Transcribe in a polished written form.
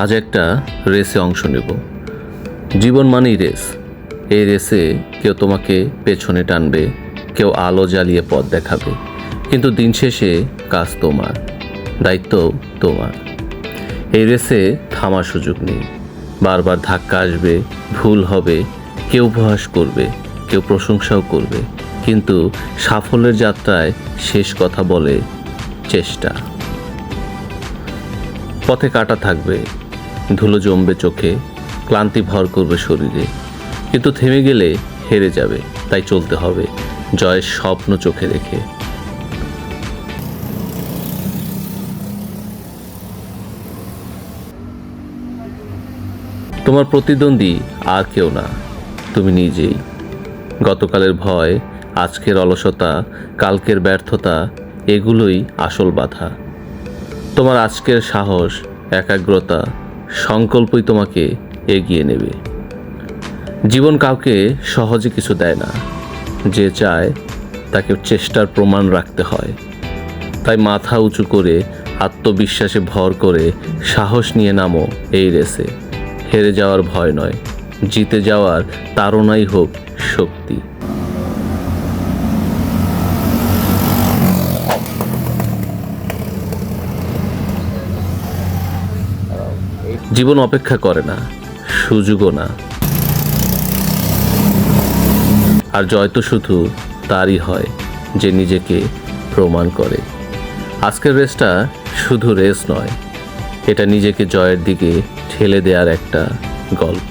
আজ একটা রেসে অংশ নেব। জীবন মানেই রেস। এই রেসে কেউ তোমাকে পেছনে টানবে, কেউ আলো জ্বালিয়ে পথ দেখাবে, কিন্তু দিন শেষে কাজ তোমার, দায়িত্ব তোমার। এই রেসে থামার সুযোগ নেই। বারবার ধাক্কা আসবে, ভুল হবে, কেউ উপহাস করবে, কেউ প্রশংসাও করবে, কিন্তু সাফল্যের যাত্রায় শেষ কথা বলে চেষ্টা। পথে কাটা থাকবে, ধুলো জমবে চোখে, ক্লান্তি ভর করবে শরীরে, কিন্তু থেমে গেলে হেরে যাবে, তাই চলতে হবে জয়ের স্বপ্ন চোখে রেখে। তোমার প্রতিদ্বন্দ্বী আর কেউ না, তুমি নিজেই। গতকালের ভয়, আজকের অলসতা, কালকের ব্যর্থতা, এগুলোই আসল বাধা। তোমার আজকের সাহস, একাগ্রতা, সংকল্পই তোমাকে এগিয়ে নেবে। জীবন কাউকে সহজে কিছু দেয় না, যে চায় তাকে চেষ্টার প্রমাণ রাখতে হয়। তাই মাথা উঁচু করে, আত্মবিশ্বাসে ভর করে সাহস নিয়ে নামো এই রেসে। হেরে যাওয়ার ভয় নয়, জিতে যাওয়ার তাড়নাই হোক শক্তি। জীবন অপেক্ষা করে না, সুযোগও না। আর জয় তো শুধু তারই হয় যে নিজেকে প্রমাণ করে। আজকের রেসটা শুধু রেস নয়, এটা নিজেকে জয়ের দিকে ঠেলে দেওয়ার একটা গল্প।